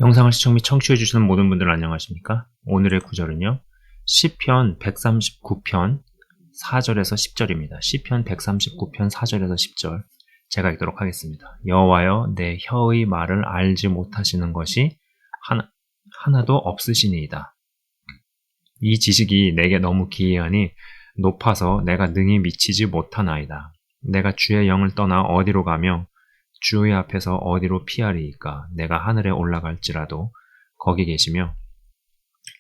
영상을 시청 및 청취해 주시는 모든 분들 안녕하십니까? 오늘의 구절은요. 시편 139편 4절에서 10절입니다. 시편 139편 4절에서 10절 제가 읽도록 하겠습니다. 여호와여 내 혀의 말을 알지 못하시는 것이 하나도 없으시니이다. 이 지식이 내게 너무 기이하니 높아서 내가 능히 미치지 못하나이다. 내가 주의 영을 떠나 어디로 가며 주의 앞에서 어디로 피하리이까. 내가 하늘에 올라갈지라도 거기 계시며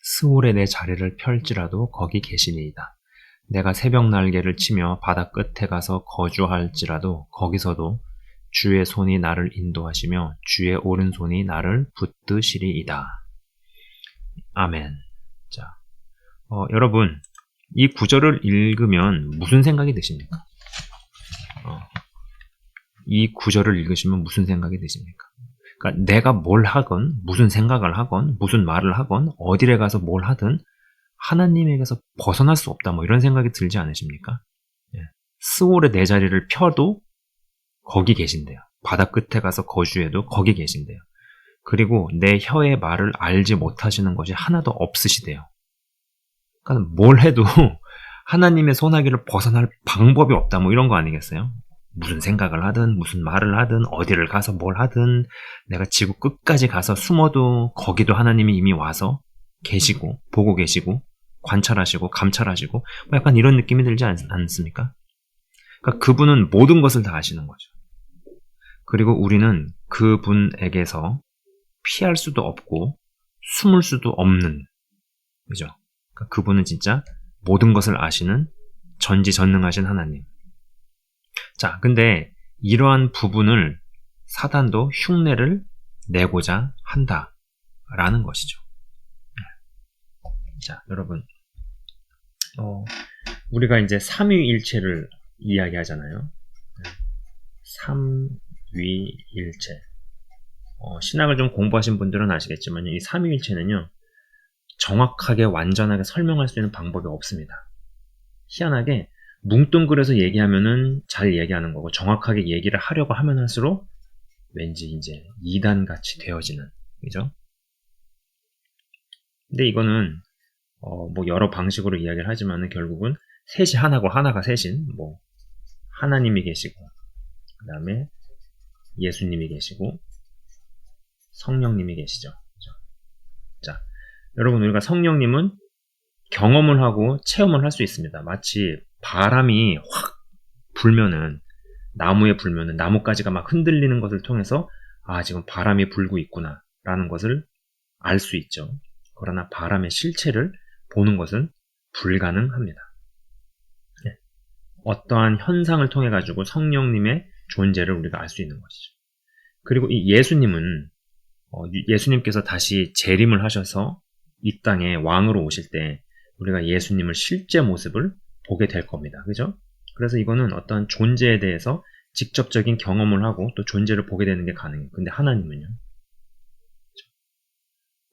스올에 내 자리를 펼지라도 거기 계시니이다. 내가 새벽 날개를 치며 바다 끝에 가서 거주할지라도 거기서도 주의 손이 나를 인도하시며 주의 오른손이 나를 붙드시리이다. 아멘. 자, 여러분 이 구절을 읽으면 무슨 생각이 드십니까? 이 구절을 읽으시면 무슨 생각이 드십니까? 그러니까 내가 뭘 하건, 무슨 생각을 하건, 무슨 말을 하건, 어디에 가서 뭘 하든 하나님에게서 벗어날 수 없다. 뭐 이런 생각이 들지 않으십니까? 스올에 내 자리를 펴도 거기 계신대요. 바다 끝에 가서 거주해도 거기 계신대요. 그리고 내 혀의 말을 알지 못하시는 것이 하나도 없으시대요. 그러니까 뭘 해도 하나님의 손아귀를 벗어날 방법이 없다. 뭐 이런 거 아니겠어요? 무슨 생각을 하든 무슨 말을 하든 어디를 가서 뭘 하든 내가 지구 끝까지 가서 숨어도 거기도 하나님이 이미 와서 계시고 보고 계시고 관찰하시고 감찰하시고 뭐 약간 이런 느낌이 들지 않습니까? 그러니까 그분은 모든 것을 다 아시는 거죠. 그리고 우리는 그분에게서 피할 수도 없고 숨을 수도 없는, 그죠? 그러니까 그분은 진짜 모든 것을 아시는 전지전능하신 하나님. 자, 근데 이러한 부분을 사단도 흉내를 내고자 한다라는 것이죠. 자, 여러분, 우리가 이제 삼위일체를 이야기하잖아요. 삼위일체. 신학을 좀 공부하신 분들은 아시겠지만 이 삼위일체는요, 정확하게 완전하게 설명할 수 있는 방법이 없습니다. 희한하게 뭉뚱그려서 얘기하면은 잘 얘기하는 거고 정확하게 얘기를 하려고 하면 할수록 왠지 이제 이단같이 되어지는, 그죠? 근데 이거는 뭐 여러 방식으로 이야기를 하지만은 결국은 셋이 하나고 하나가 셋인 뭐 하나님이 계시고 그 다음에 예수님이 계시고 성령님이 계시죠. 그죠? 자, 여러분 우리가 성령님은 경험을 하고 체험을 할 수 있습니다. 마치 바람이 확 불면은 나무에 불면은 나뭇가지가 막 흔들리는 것을 통해서 아 지금 바람이 불고 있구나 라는 것을 알 수 있죠. 그러나 바람의 실체를 보는 것은 불가능합니다. 네. 어떠한 현상을 통해 가지고 성령님의 존재를 우리가 알 수 있는 것이죠. 그리고 이 예수님은 예수님께서 다시 재림을 하셔서 이 땅에 왕으로 오실 때 우리가 예수님을 실제 모습을 보게 될 겁니다. 그죠? 그래서 이거는 어떤 존재에 대해서 직접적인 경험을 하고 또 존재를 보게 되는 게 가능해요. 근데 하나님은요?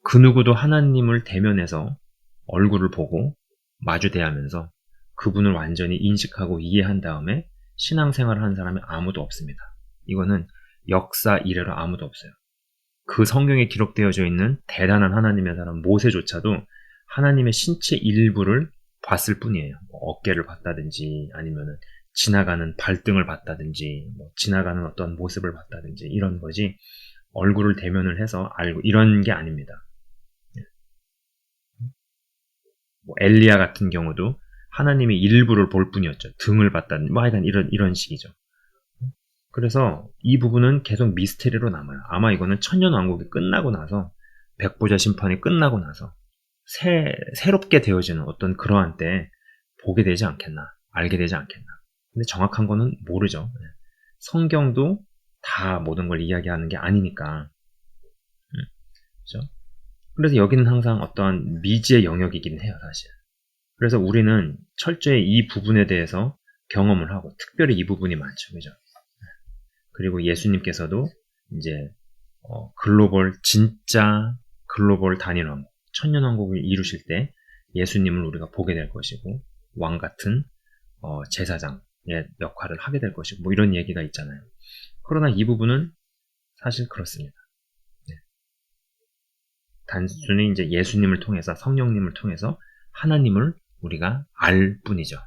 그 누구도 하나님을 대면해서 얼굴을 보고 마주 대하면서 그분을 완전히 인식하고 이해한 다음에 신앙생활을 하는 사람이 아무도 없습니다. 이거는 역사 이래로 아무도 없어요. 그 성경에 기록되어져 있는 대단한 하나님의 사람 모세조차도 하나님의 신체 일부를 봤을 뿐이에요. 뭐 어깨를 봤다든지 아니면은 지나가는 발등을 봤다든지 뭐 지나가는 어떤 모습을 봤다든지 이런 거지 얼굴을 대면을 해서 알고 이런 게 아닙니다. 뭐 엘리야 같은 경우도 하나님의 일부를 볼 뿐이었죠. 등을 봤다든지 뭐 하여간 이런 식이죠. 그래서 이 부분은 계속 미스테리로 남아요. 아마 이거는 천년왕국이 끝나고 나서 백보자 심판이 끝나고 나서 새롭게 되어지는 어떤 그러한 때 보게 되지 않겠나, 알게 되지 않겠나. 근데 정확한 거는 모르죠. 성경도 다 모든 걸 이야기하는 게 아니니까. 그렇죠? 그래서 여기는 항상 어떠한 미지의 영역이긴 해요, 사실. 그래서 우리는 철저히 이 부분에 대해서 경험을 하고, 특별히 이 부분이 많죠, 그죠? 그리고 예수님께서도 이제 진짜 글로벌 단일왕국, 천년왕국을 이루실 때 예수님을 우리가 보게 될 것이고 왕 같은 제사장의 역할을 하게 될 것이고 뭐 이런 얘기가 있잖아요. 그러나 이 부분은 사실 그렇습니다. 네. 단순히 이제 예수님을 통해서, 성령님을 통해서 하나님을 우리가 알 뿐이죠.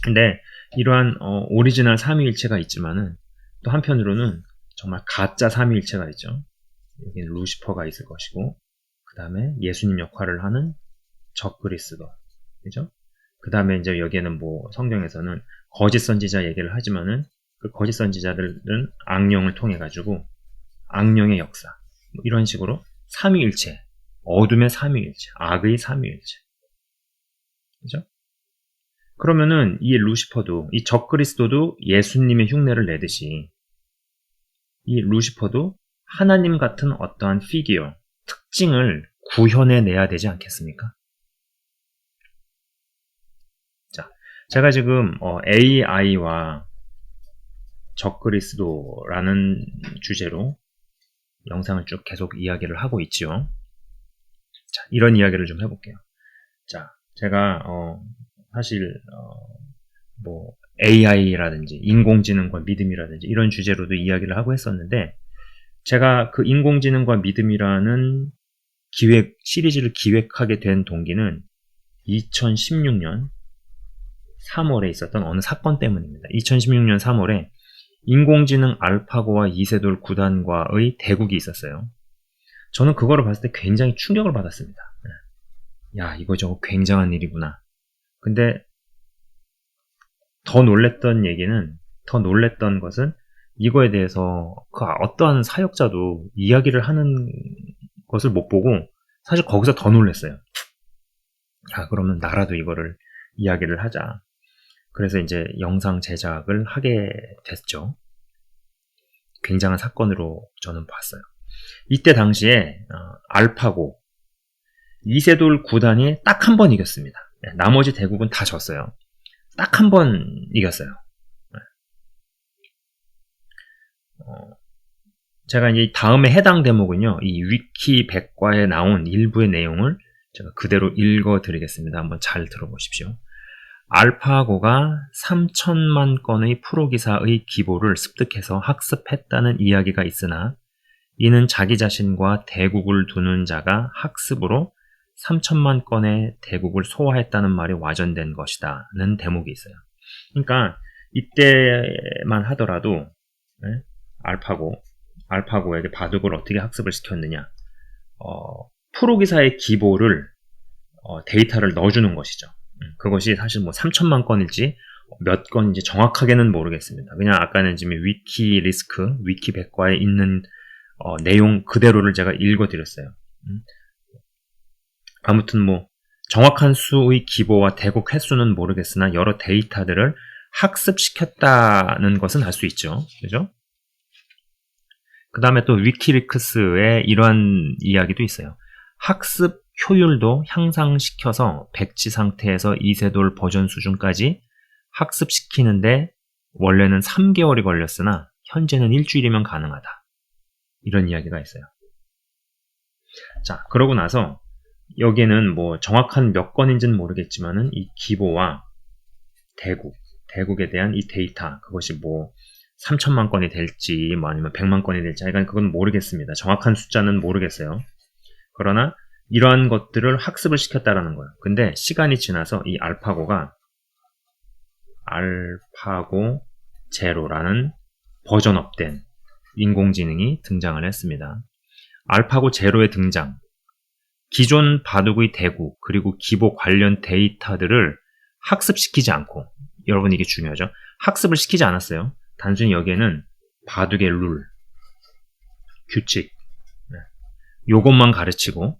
근데 이러한 오리지널 삼위일체가 있지만은 또 한편으로는 정말 가짜 삼위일체가 있죠. 여기는 루시퍼가 있을 것이고, 그 다음에 예수님 역할을 하는 적그리스도, 그죠? 그 다음에 이제 여기에는 뭐 성경에서는 거짓 선지자 얘기를 하지만은 그 거짓 선지자들은 악령을 통해 가지고 악령의 역사, 뭐 이런 식으로 삼위일체, 어둠의 삼위일체, 악의 삼위일체, 그죠? 그러면은 이 루시퍼도, 이 적그리스도도 예수님의 흉내를 내듯이 이 루시퍼도 하나님 같은 어떠한 피규어, 특징을 구현해내야 되지 않겠습니까? 자, 제가 지금 AI와 적그리스도라는 주제로 영상을 쭉 계속 이야기를 하고 있죠. 자, 이런 이야기를 좀 해볼게요. 자, 제가 사실 뭐 AI라든지 인공지능과 믿음이라든지 이런 주제로도 이야기를 하고 했었는데, 제가 그 인공지능과 믿음이라는 시리즈를 기획하게 된 동기는 2016년 3월에 있었던 어느 사건 때문입니다. 2016년 3월에 인공지능 알파고와 이세돌 9단과의 대국이 있었어요. 저는 그거를 봤을 때 굉장히 충격을 받았습니다. 야, 이거 저거 굉장한 일이구나. 근데 더 놀랬던 것은 이거에 대해서 그 어떠한 사역자도 이야기를 하는 것을 못 보고 사실 거기서 더 놀랐어요. 야, 그러면 나라도 이거를 이야기를 하자. 그래서 이제 영상 제작을 하게 됐죠. 굉장한 사건으로 저는 봤어요. 이때 당시에 알파고, 이세돌 9단이 딱 한 번 이겼습니다. 나머지 대국은 다 졌어요. 딱 한 번 이겼어요. 제가 이제 다음에 해당 대목은요, 이 위키 백과에 나온 일부의 내용을 제가 그대로 읽어 드리겠습니다. 한번 잘 들어보십시오. 알파고가 3천만 건의 프로기사의 기보를 습득해서 학습했다는 이야기가 있으나, 이는 자기 자신과 대국을 두는 자가 학습으로 3천만 건의 대국을 소화했다는 말이 와전된 것이다는 대목이 있어요. 그러니까 이때만 하더라도 알파고에게 바둑을 어떻게 학습을 시켰느냐, 프로기사의 기보를 데이터를 넣어주는 것이죠. 그것이 사실 뭐 3천만 건일지 몇 건인지 정확하게는 모르겠습니다. 그냥 아까는 지금 위키 백과에 있는 내용 그대로를 제가 읽어드렸어요. 아무튼 뭐 정확한 수의 기보와 대국 횟수는 모르겠으나 여러 데이터들을 학습시켰다는 것은 알 수 있죠. 그죠? 그 다음에 또 위키리크스에 이러한 이야기도 있어요. 학습 효율도 향상시켜서 백지 상태에서 이세돌 버전 수준까지 학습시키는데 원래는 3개월이 걸렸으나 현재는 일주일이면 가능하다. 이런 이야기가 있어요. 자, 그러고 나서 여기에는 뭐 정확한 몇 건인지는 모르겠지만은 이 기보와 대국에 대한 이 데이터, 그것이 뭐 3천만 건이 될지 뭐 아니면 100만 건이 될지 하여간 그건 모르겠습니다. 정확한 숫자는 모르겠어요. 그러나 이러한 것들을 학습을 시켰다라는 거예요. 근데 시간이 지나서 이 알파고 제로라는 버전업된 인공지능이 등장을 했습니다. 알파고 제로의 등장, 기존 바둑의 대국 그리고 기보 관련 데이터들을 학습시키지 않고, 여러분 이게 중요하죠. 학습을 시키지 않았어요. 단순히 여기에는 바둑의 룰, 규칙, 요것만 가르치고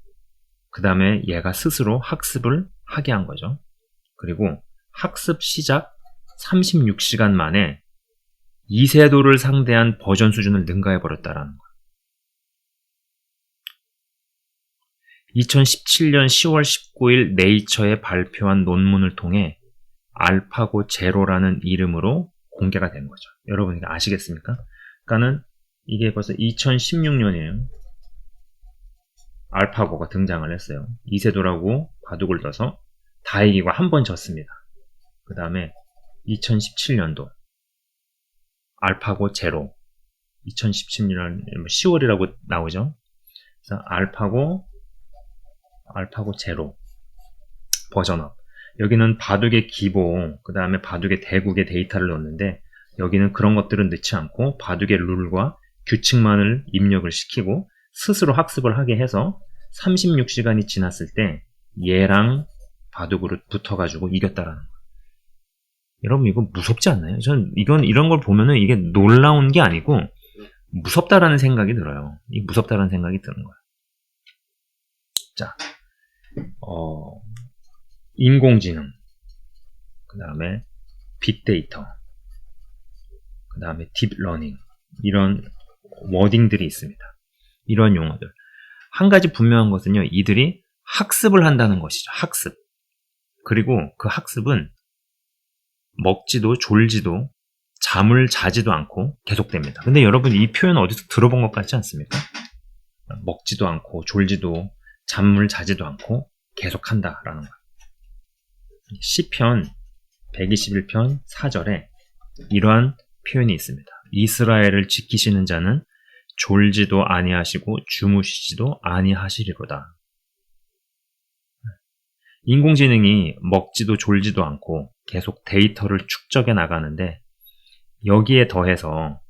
그 다음에 얘가 스스로 학습을 하게 한 거죠. 그리고 학습 시작 36시간 만에 이세돌을 상대한 버전 수준을 능가해버렸다라는 거예요. 2017년 10월 19일 네이처에 발표한 논문을 통해 알파고 제로라는 이름으로 공개가 된 거죠. 여러분 이게 아시겠습니까? 그러니까는 이게 벌써 2016년이에요. 알파고가 등장을 했어요. 이세돌하고 바둑을 둬서 다 이기고 한 번 졌습니다. 그 다음에 2017년도 알파고 제로, 2017년 10월이라고 나오죠. 그래서 알파고 제로 버전업. 여기는 바둑의 기본, 그 다음에 바둑의 대국의 데이터를 넣는데 여기는 그런 것들은 넣지 않고 바둑의 룰과 규칙만을 입력을 시키고 스스로 학습을 하게 해서 36시간이 지났을 때 얘랑 바둑으로 붙어가지고 이겼다라는 거예요. 여러분 이거 무섭지 않나요? 전 이런 걸 보면은 이게 놀라운 게 아니고 무섭다라는 생각이 들어요. 이 무섭다라는 생각이 드는 거예요. 자, 인공지능, 그 다음에 빅데이터, 그 다음에 딥러닝, 이런 워딩들이 있습니다. 이런 용어들. 한 가지 분명한 것은요, 이들이 학습을 한다는 것이죠. 학습. 그리고 그 학습은 먹지도 졸지도 잠을 자지도 않고 계속됩니다. 근데 여러분 이 표현 어디서 들어본 것 같지 않습니까? 먹지도 않고 졸지도 잠을 자지도 않고 계속한다라는 거예요. 시편 121편 4절에 이러한 표현이 있습니다. 이스라엘을 지키시는 자는 졸지도 아니하시고 주무시지도 아니하시리로다. 인공지능이 먹지도 졸지도 않고 계속 데이터를 축적해 나가는데 여기에 더해서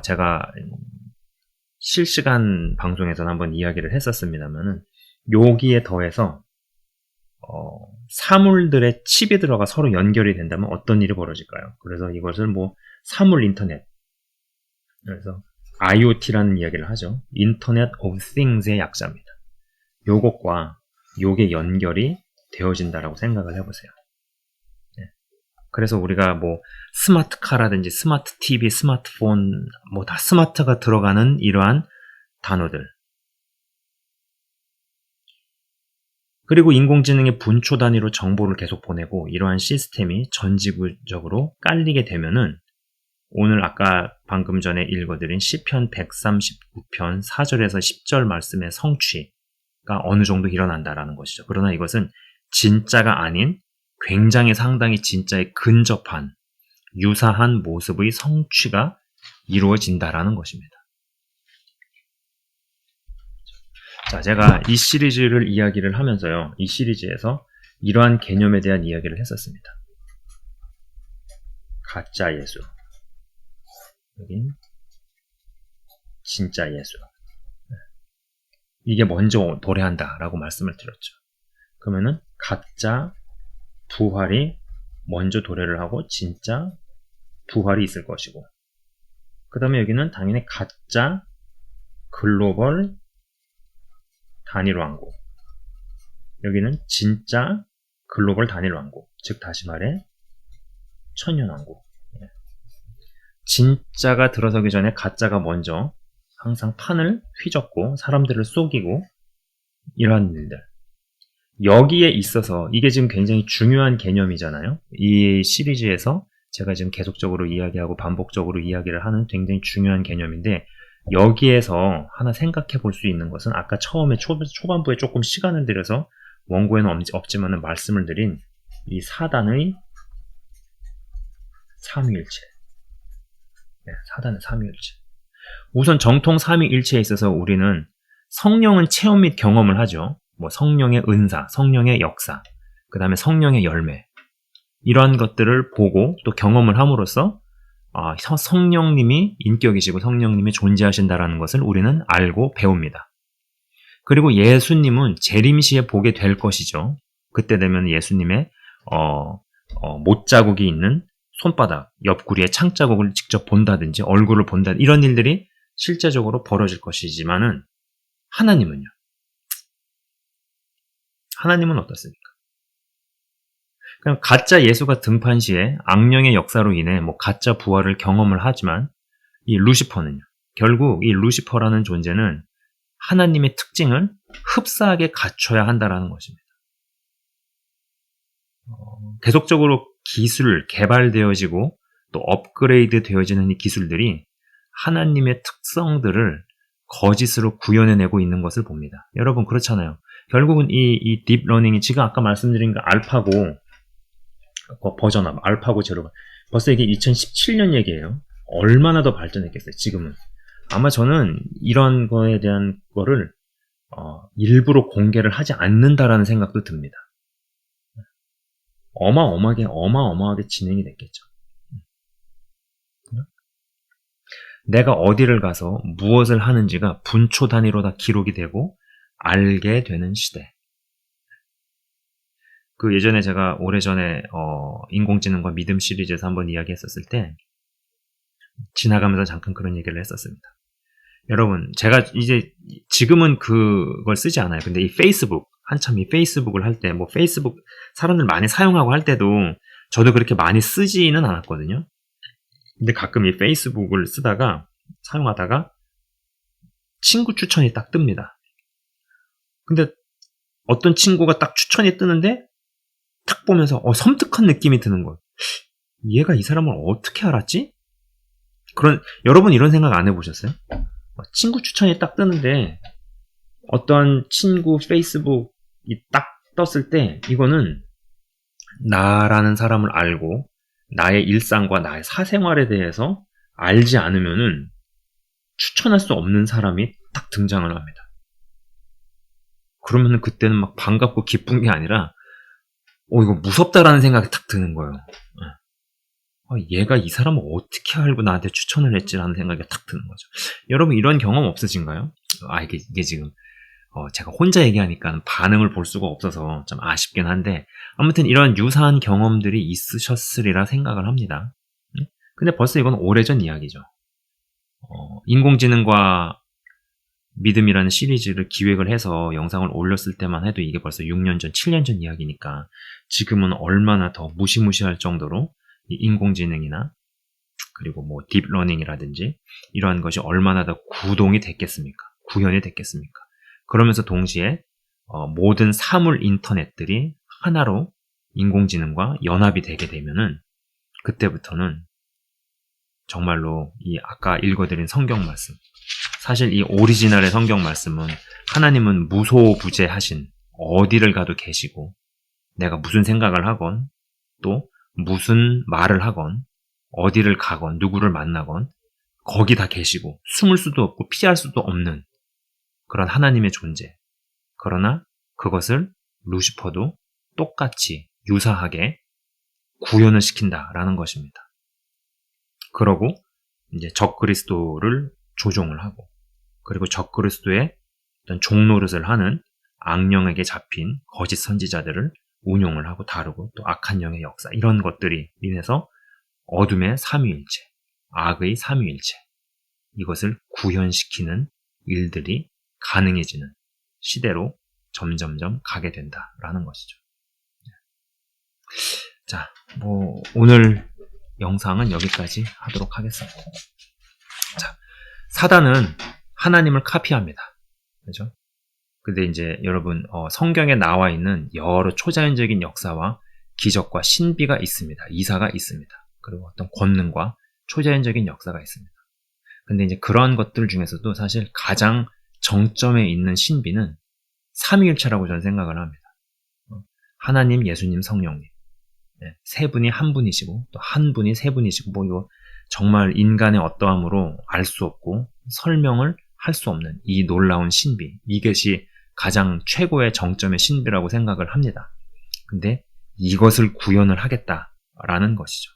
제가 실시간 방송에서는 한번 이야기를 했었습니다만은 여기에 더해서 사물들의 칩이 들어가 서로 연결이 된다면 어떤 일이 벌어질까요? 그래서 이것을 뭐 사물 인터넷, 그래서 IoT라는 이야기를 하죠. 인터넷 of Things의 약자입니다. 요것과 요게 연결이 되어진다라고 생각을 해보세요. 네. 그래서 우리가 뭐 스마트카라든지 스마트 TV, 스마트폰, 뭐 다 스마트가 들어가는 이러한 단어들. 그리고 인공지능의 분초 단위로 정보를 계속 보내고 이러한 시스템이 전지구적으로 깔리게 되면은 오늘 아까 방금 전에 읽어드린 시편 139편 4절에서 10절 말씀의 성취가 어느 정도 일어난다라는 것이죠. 그러나 이것은 진짜가 아닌 굉장히 상당히 진짜에 근접한 유사한 모습의 성취가 이루어진다라는 것입니다. 자, 제가 이 시리즈를 이야기를 하면서요, 이 시리즈에서 이러한 개념에 대한 이야기를 했었습니다. 가짜 예수, 여긴 진짜 예수. 이게 먼저 도래한다 라고 말씀을 드렸죠. 그러면은 가짜 부활이 먼저 도래를 하고 진짜 부활이 있을 것이고, 그 다음에 여기는 당연히 가짜 글로벌 단일왕국, 여기는 진짜 글로벌 단일왕국, 즉 다시 말해 천년왕국. 진짜가 들어서기 전에 가짜가 먼저 항상 판을 휘젓고 사람들을 속이고 이러한 일들. 여기에 있어서 이게 지금 굉장히 중요한 개념이잖아요. 이 시리즈에서 제가 지금 계속적으로 이야기하고 반복적으로 이야기를 하는 굉장히 중요한 개념인데, 여기에서 하나 생각해 볼 수 있는 것은 아까 처음에 초반부에 조금 시간을 들여서 원고에는 없지만은 말씀을 드린 이 사단의 삼위일체. 네, 사단의 삼위일체. 우선 정통 삼위일체에 있어서 우리는 성령은 체험 및 경험을 하죠. 뭐 성령의 은사, 성령의 역사, 그 다음에 성령의 열매, 이러한 것들을 보고 또 경험을 함으로써 성령님이 인격이시고 성령님이 존재하신다라는 것을 우리는 알고 배웁니다. 그리고 예수님은 재림시에 보게 될 것이죠. 그때 되면 예수님의 못자국이 있는 손바닥, 옆구리에 창자국을 직접 본다든지 얼굴을 본다든지 이런 일들이 실제적으로 벌어질 것이지만은 하나님은요? 하나님은 어떻습니까? 그냥 가짜 예수가 등판 시에 악령의 역사로 인해 뭐 가짜 부활을 경험을 하지만 이 루시퍼는요. 결국 이 루시퍼라는 존재는 하나님의 특징을 흡사하게 갖춰야 한다라는 것입니다. 계속적으로 기술 개발되어지고 또 업그레이드 되어지는 이 기술들이 하나님의 특성들을 거짓으로 구현해내고 있는 것을 봅니다. 여러분 그렇잖아요. 결국은 이 딥러닝이 지금 아까 말씀드린 그 알파고 버전업, 알파고 제로, 벌써 이게 2017년 얘기예요. 얼마나 더 발전했겠어요, 지금은. 아마 저는 이런 거에 대한 거를 일부러 공개를 하지 않는다라는 생각도 듭니다. 어마어마하게 진행이 됐겠죠. 내가 어디를 가서 무엇을 하는지가 분초 단위로 다 기록이 되고 알게 되는 시대. 그 예전에 제가 오래전에 인공지능과 믿음 시리즈에서 한번 이야기했었을 때 지나가면서 잠깐 그런 얘기를 했었습니다. 여러분, 제가 이제 지금은 그걸 쓰지 않아요. 근데 이 페이스북, 한참 이 페이스북을 할 때, 뭐 페이스북 사람들 많이 사용하고 할 때도 저도 그렇게 많이 쓰지는 않았거든요. 근데 가끔 이 페이스북을 사용하다가 친구 추천이 딱 뜹니다. 근데 어떤 친구가 딱 추천이 뜨는데 딱 보면서 섬뜩한 느낌이 드는 거예요. 얘가 이 사람을 어떻게 알았지? 여러분 이런 생각 안 해보셨어요? 친구 추천이 딱 뜨는데 어떤 친구 페이스북이 딱 떴을 때 이거는 나라는 사람을 알고 나의 일상과 나의 사생활에 대해서 알지 않으면은 추천할 수 없는 사람이 딱 등장을 합니다. 그러면은 그때는 막 반갑고 기쁜 게 아니라 이거 무섭다라는 생각이 딱 드는 거예요. 얘가 이 사람을 어떻게 알고 나한테 추천을 했지라는 생각이 딱 드는 거죠. 여러분 이런 경험 없으신가요? 이게 지금 제가 혼자 얘기하니까 반응을 볼 수가 없어서 좀 아쉽긴 한데 아무튼 이런 유사한 경험들이 있으셨으리라 생각을 합니다. 근데 벌써 이건 오래전 이야기죠. 인공지능과 믿음이라는 시리즈를 기획을 해서 영상을 올렸을 때만 해도 이게 벌써 6년 전, 7년 전 이야기니까 지금은 얼마나 더 무시무시할 정도로 이 인공지능이나 그리고 뭐 딥러닝이라든지 이러한 것이 얼마나 더 구동이 됐겠습니까? 구현이 됐겠습니까? 그러면서 동시에 모든 사물 인터넷들이 하나로 인공지능과 연합이 되게 되면은 그때부터는 정말로 이 아까 읽어드린 성경 말씀, 사실 이 오리지널의 성경 말씀은 하나님은 무소부재하신 어디를 가도 계시고 내가 무슨 생각을 하건 또 무슨 말을 하건 어디를 가건 누구를 만나건 거기 다 계시고 숨을 수도 없고 피할 수도 없는 그런 하나님의 존재. 그러나 그것을 루시퍼도 똑같이 유사하게 구현을 시킨다라는 것입니다. 그러고 이제 적그리스도를 조종을 하고 그리고 적그리스도의 어떤 종노릇을 하는 악령에게 잡힌 거짓 선지자들을 운용을 하고 다루고 또 악한 영의 역사 이런 것들이 인해서 어둠의 삼위일체, 악의 삼위일체 이것을 구현시키는 일들이 가능해지는 시대로 점점점 가게 된다라는 것이죠. 자, 오늘 영상은 여기까지 하도록 하겠습니다. 자, 사단은 하나님을 카피합니다. 그죠? 근데 이제 여러분, 성경에 나와 있는 여러 초자연적인 역사와 기적과 신비가 있습니다. 이사가 있습니다. 그리고 어떤 권능과 초자연적인 역사가 있습니다. 근데 이제 그런 것들 중에서도 사실 가장 정점에 있는 신비는 삼위일체라고 저는 생각을 합니다. 하나님, 예수님, 성령님. 세 분이 한 분이시고 또 한 분이 세 분이시고 이거 정말 인간의 어떠함으로 알 수 없고 설명을 할 수 없는 이 놀라운 신비. 이것이 가장 최고의 정점의 신비라고 생각을 합니다. 근데 이것을 구현을 하겠다라는 것이죠.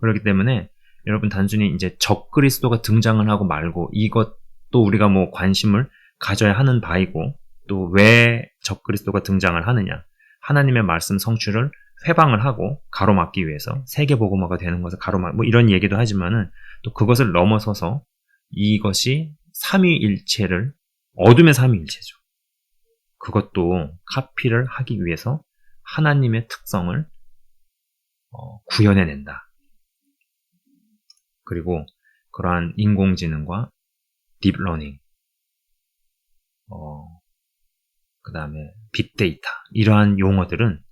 그렇기 때문에 여러분 단순히 이제 적그리스도가 등장을 하고 말고 이것도 우리가 관심을 가져야 하는 바이고 또 왜 적그리스도가 등장을 하느냐. 하나님의 말씀 성취를 회방을 하고 가로막기 위해서 세계복음화가 되는 것을 이런 얘기도 하지만은 또 그것을 넘어서서 이것이 삼위일체를 어둠의 삼위일체죠. 그것도 카피를 하기 위해서 하나님의 특성을 구현해낸다. 그리고 그러한 인공지능과 딥러닝, 그 다음에 빅데이터 이러한 용어들은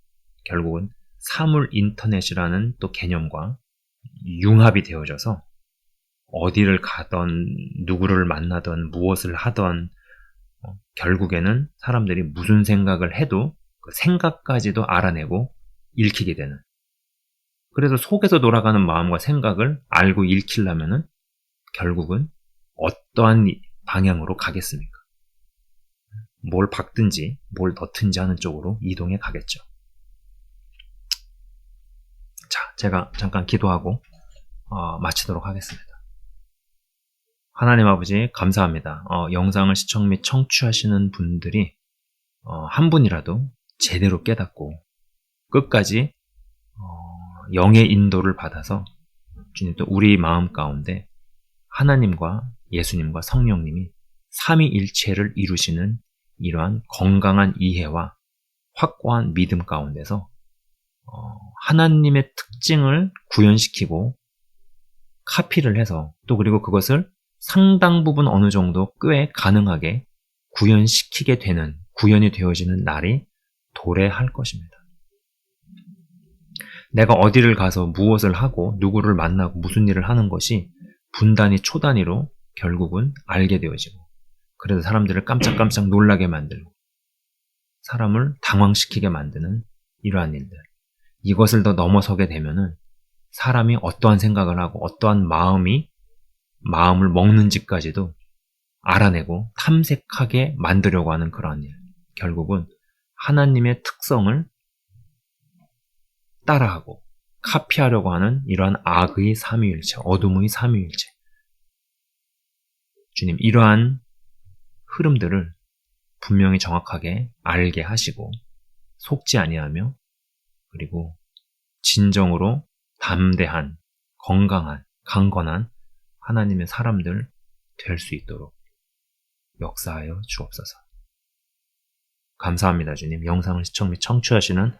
결국은 사물 인터넷이라는 또 개념과 융합이 되어져서 어디를 가던 누구를 만나던 무엇을 하던 결국에는 사람들이 무슨 생각을 해도 그 생각까지도 알아내고 읽히게 되는 그래서 속에서 돌아가는 마음과 생각을 알고 읽히려면은 결국은 어떠한 방향으로 가겠습니까? 뭘 박든지 뭘 넣든지 하는 쪽으로 이동해 가겠죠. 자, 제가 잠깐 기도하고 마치도록 하겠습니다. 하나님 아버지 감사합니다. 영상을 시청 및 청취하시는 분들이 한 분이라도 제대로 깨닫고 끝까지 영의 인도를 받아서 주님 또 우리 마음 가운데 하나님과 예수님과 성령님이 삼위일체를 이루시는 이러한 건강한 이해와 확고한 믿음 가운데서 하나님의 특징을 구현시키고 카피를 해서 또 그리고 그것을 상당 부분 어느 정도 꽤 가능하게 구현시키게 되는, 구현이 되어지는 날이 도래할 것입니다. 내가 어디를 가서 무엇을 하고 누구를 만나고 무슨 일을 하는 것이 분단위 초단위로 결국은 알게 되어지고, 그래서 사람들을 깜짝깜짝 놀라게 만들고 사람을 당황시키게 만드는 이러한 일들, 이것을 더 넘어서게 되면은 사람이 어떠한 생각을 하고 어떠한 마음을 먹는지까지도 알아내고 탐색하게 만들려고 하는 그러한 일, 결국은 하나님의 특성을 따라하고 카피하려고 하는 이러한 악의 삼위일체, 어둠의 삼위일체, 주님 이러한 흐름들을 분명히 정확하게 알게 하시고 속지 아니하며 그리고 진정으로 담대한, 건강한, 강건한 하나님의 사람들 될 수 있도록 역사하여 주옵소서. 감사합니다, 주님. 영상을 시청 및 청취하시는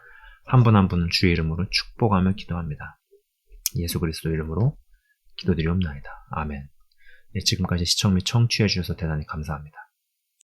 한 분 한 분을 주의 이름으로 축복하며 기도합니다. 예수 그리스도 이름으로 기도드리옵나이다. 아멘. 네, 지금까지 시청 및 청취해 주셔서 대단히 감사합니다.